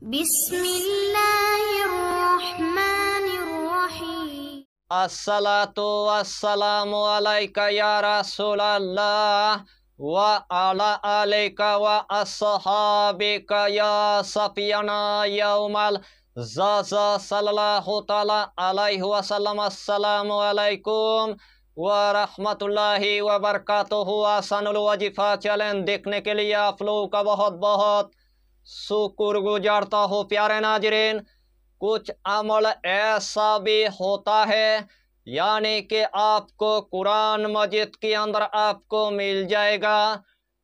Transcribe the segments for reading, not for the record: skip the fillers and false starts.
बिस्मिल्लाहिर्रहमानिर्रहीम। अस्सलातु वस्सलामु अलैका या रसूलल्लाह व अला अलैका व अस्हाबिका या सफियाना यौमल ज़ज़ा सल्लल्लाहु तआला अलैहि वसल्लम। अस्सलामु अलैकुम व रहमतुल्लाहि व बरकातुहू। आसानुल वजीफा चैलेंज देखने के लिए आप लोगों का बहुत बहुत शुक्र गुजारता हूँ। प्यारे नाज़रीन, कुछ अमल ऐसा भी होता है यानी कि आपको कुरान मजीद के अंदर आपको मिल जाएगा।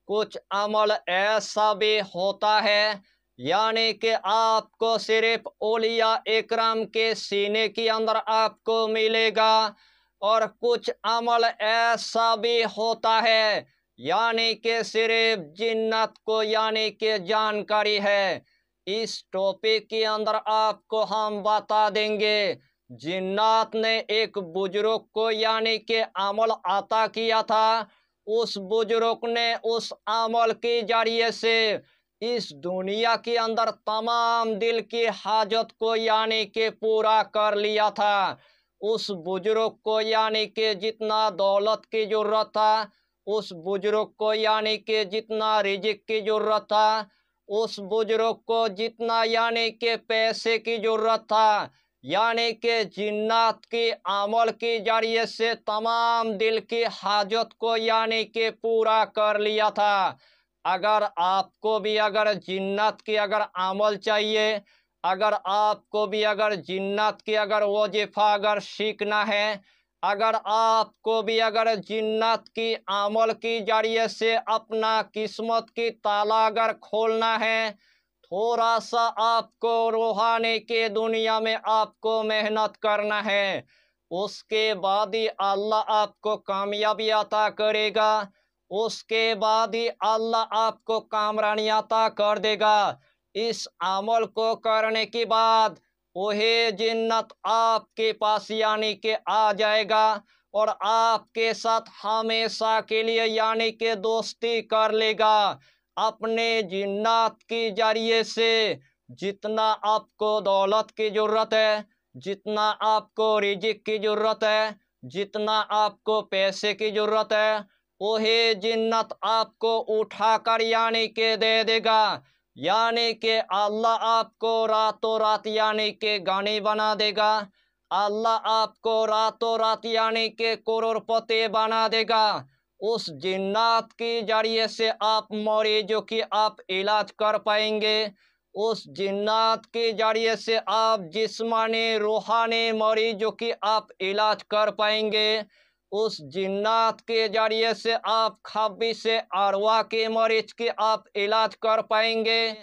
कुछ अमल ऐसा भी होता है यानी कि आपको सिर्फ औलिया इकराम के सीने के अंदर आपको मिलेगा। और कुछ अमल ऐसा भी होता है यानी कि सिर्फ जिन्नत को यानी कि जानकारी है। इस टॉपिक के अंदर आपको हम बता देंगे। जिन्नात ने एक बुजुर्ग को यानी कि अमल अता किया था। उस बुजुर्ग ने उस अमल के जरिए से इस दुनिया के अंदर तमाम दिल की हाजत को यानी कि पूरा कर लिया था। उस बुजुर्ग को यानी कि जितना दौलत की जरूरत था, उस बुजुर्ग को यानी कि जितना रिजिक की जरूरत था, उस बुजुर्ग को जितना यानी कि पैसे की जरूरत था, यानी कि जिन्नात के अमल के जरिए से तमाम दिल की हाजत को यानी कि पूरा कर लिया था। अगर आपको भी अगर जिन्नात की अगर अमल चाहिए, अगर आपको भी अगर जिन्नात की अगर वजीफा अगर सीखना है, अगर आपको भी अगर जिन्नात की अमल की जरिए से अपना किस्मत की ताला अगर खोलना है, थोड़ा सा आपको रूहानी के दुनिया में आपको मेहनत करना है। उसके बाद ही अल्लाह आपको कामयाबी अता करेगा। उसके बाद ही अल्लाह आपको कामरानी अता कर देगा। इस अमल को करने के बाद वही जिन्नत आपके पास यानी कि आ जाएगा और आपके साथ हमेशा के लिए यानी कि दोस्ती कर लेगा। अपने जिन्नात के जरिए से जितना आपको दौलत की जरूरत है, जितना आपको रिजिक की जरूरत है, जितना आपको पैसे की जरूरत है, वही जिन्नत आपको उठाकर यानी कि दे देगा। यानी कि अल्लाह आपको रातों रात यानी कि गानी बना देगा। अल्लाह आपको रातों रात यानी कि करोड़पति बना देगा। उस जिन्नात के जरिए से आप मरीजों की आप इलाज कर पाएंगे। उस जिन्नात के जरिए से आप जिस्मानी रूहानी मरीजों की आप इलाज कर पाएंगे। उस जिन्नात के जरिए से आप खब्बी से अरवा के मरीज की आप इलाज कर पाएंगे।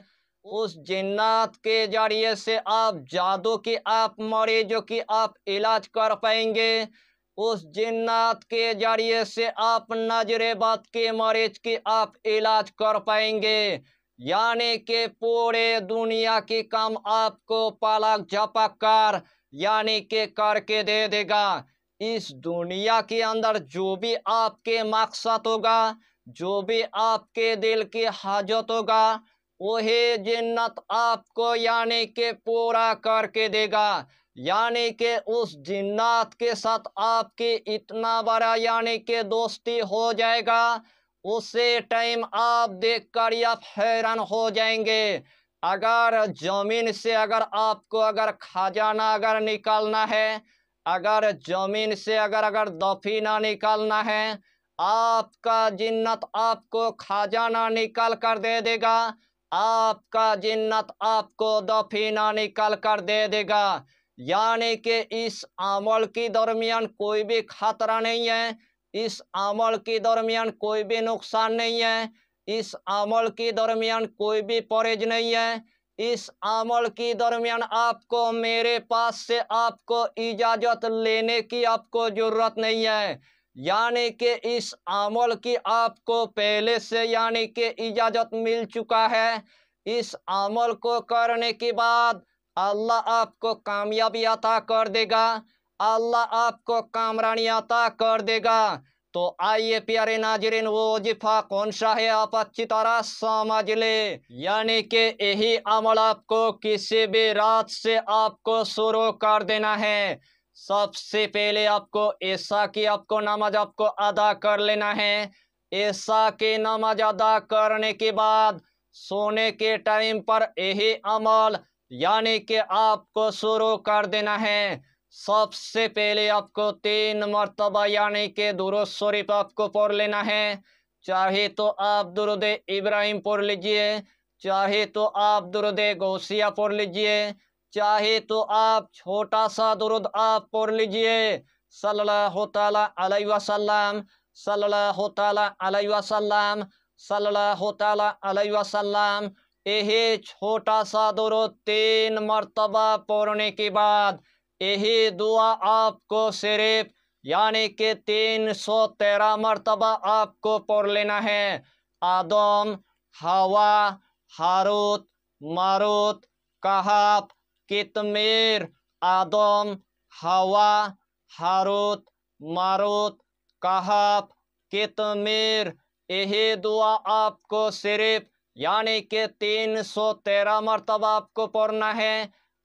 उस जिन्नात के जरिए से आप जादू की आप मरीजों की आप इलाज कर पाएंगे। उस जिन्नात के जरिए से आप नजरेबद के मरीज की आप इलाज कर पाएंगे। यानी कि पूरे दुनिया की काम आपको पलक झपक कर यानी कि करके दे देगा। इस दुनिया के अंदर जो भी आपके मकसद होगा, जो भी आपके दिल की हाजत होगा, वही जिन्नत आपको यानी कि पूरा करके देगा। यानी कि उस जिन्नात के साथ आपकी इतना बड़ा यानी कि दोस्ती हो जाएगा, उसे टाइम आप देखकर आप हैरान हो जाएंगे। अगर जमीन से अगर आपको अगर खजाना अगर निकालना है, अगर जमीन से अगर दफीना निकालना है, आपका जिन्नत आपको खजाना निकाल कर दे देगा। आपका जिन्नत आपको दफीना निकाल कर दे देगा। यानी कि इस अमल के दरमियान कोई भी खतरा नहीं है। इस अमल के दरमियान कोई भी नुकसान नहीं है। इस अमल के दरमियान कोई भी परहेज नहीं है। इस अमल के दरमियान आपको मेरे पास से आपको इजाज़त लेने की आपको ज़रूरत नहीं है। यानी कि इस अमल की आपको पहले से यानी कि इजाज़त मिल चुका है। इस अमल को करने के बाद अल्लाह आपको कामयाबी अता कर देगा। अल्लाह आपको कामरानी अता कर देगा। तो आइए प्यारे नाजरीन, वो वजीफा कौन सा है आप अच्छी तरह समझ ले। यानी कि यही अमल आपको किसी भी रात से आपको शुरू कर देना है। सबसे पहले आपको ऐसा की आपको नमाज आपको अदा कर लेना है। ऐसा की नमाज अदा करने के बाद सोने के टाइम पर यही अमल यानी कि आपको शुरू कर देना है। सबसे पहले आपको 3 मरतबा यानी कि दुरूद शरीफ आपको पढ़ लेना है। चाहे तो आप दुरूद इब्राहिम पढ़ लीजिए, चाहे तो आप दुरूद गौसिया पढ़ लीजिए, चाहे तो आप छोटा सा दुरूद आप पढ़ लीजिए। सल्लल्लाहु ताला अलैहि वसल्लम, सल्लल्लाहु ताला अलैहि वसल्लम, सल्लल्लाहु ताला अलैहि वसल्लम। यही छोटा सा दुरूद 3 मरतबा पढ़ने के बाद यही दुआ आपको सिर्फ यानी कि 313 मरतबा आपको पढ़ लेना है। आदम, हवा, हारूत, मारूत, कहाब, कितमीर, आदम, हवा, हारूत, मारूत, कहाब, कितमीर। यही दुआ आपको सिर्फ यानी कि 313 मरतबा आपको पढ़ना है।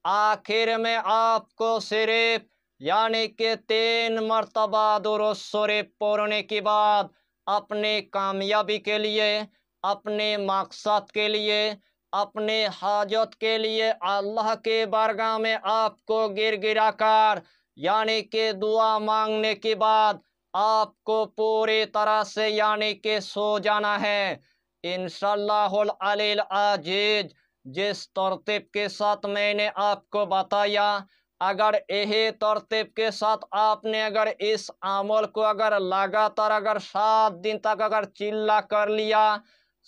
आखिर में आपको सिर्फ यानी कि 3 मरतबा दुरूद शरीफ पढ़ने के बाद अपने कामयाबी के लिए, अपने मकसद के लिए, अपने हाजत के लिए अल्लाह के बारगाह में आपको गिरा कर यानी कि दुआ मांगने के बाद आपको पूरी तरह से यानी कि सो जाना है। इंशाअल्लाहुल अलील अजीज जिस तरतीब के साथ मैंने आपको बताया, अगर यही तरतीब के साथ आपने अगर इस अमल को अगर लगातार अगर 7 दिन तक अगर चिल्ला कर लिया,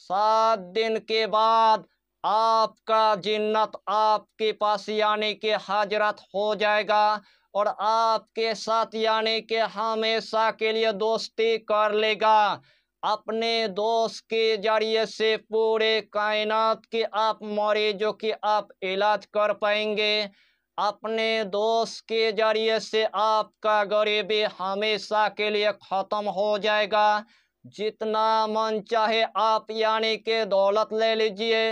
7 दिन के बाद आपका जिन्नत आपके पास यानी कि हाजरत हो जाएगा और आपके साथ यानी कि हमेशा के लिए दोस्ती कर लेगा। अपने दोस्त के जरिए से पूरे कायनात के आप मरीजों की आप इलाज कर पाएंगे। अपने दोस्त के जरिए से आपका गरीबी हमेशा के लिए ख़त्म हो जाएगा। जितना मन चाहे आप यानी कि दौलत ले लीजिए,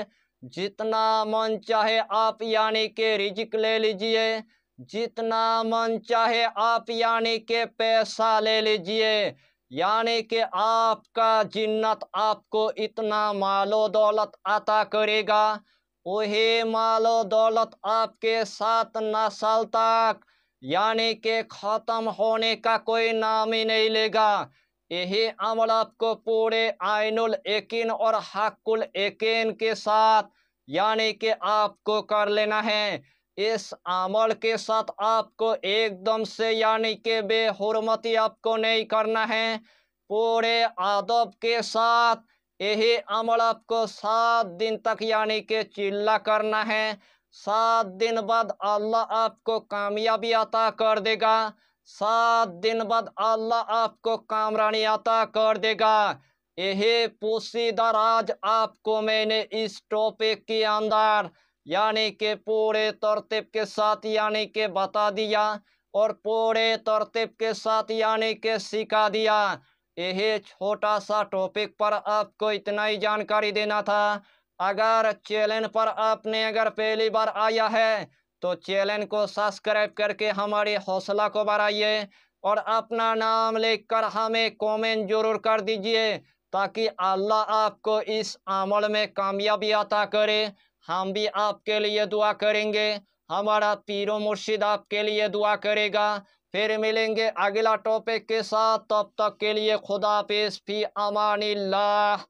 जितना मन चाहे आप यानी कि रिज़्क ले लीजिए, जितना मन चाहे आप यानी कि पैसा ले लीजिए, यानी कि आपका जिन्नत आपको इतना मालो दौलत अता करेगा। वही मालो दौलत आपके 7 नस्ल तक यानी कि ख़त्म होने का कोई नाम ही नहीं लेगा। यही अमल आपको पूरे आइनुल यकीन और हक़ुल यकीन के साथ यानी कि आपको कर लेना है। इस अमल के साथ आपको एकदम से यानी कि बेहुरमती आपको नहीं करना है। पूरे अदब के साथ यही अमल आपको 7 दिन तक यानी कि चिल्ला करना है। 7 दिन बाद अल्लाह आपको कामयाबी अता कर देगा। 7 दिन बाद अल्लाह आपको कामरानी अता कर देगा। यही पोशीदा राज आपको मैंने इस टॉपिक के अंदर यानी कि पूरे तरतीब के साथ यानी कि बता दिया और पूरे तरतीब के साथ यानी कि सिखा दिया। यही छोटा सा टॉपिक पर आपको इतना ही जानकारी देना था। अगर चैनल पर आपने अगर पहली बार आया है तो चैनल को सब्सक्राइब करके हमारी हौसला को बढ़ाइए और अपना नाम लिखकर हमें कमेंट जरूर कर दीजिए ताकि अल्लाह आपको इस अमल में कामयाबी अता करे। हम भी आपके लिए दुआ करेंगे, हमारा पीरो मुर्शिद आपके लिए दुआ करेगा। फिर मिलेंगे अगला टॉपिक के साथ, तब तक के लिए खुदा हाफिज़, फी अमानिल्लाह।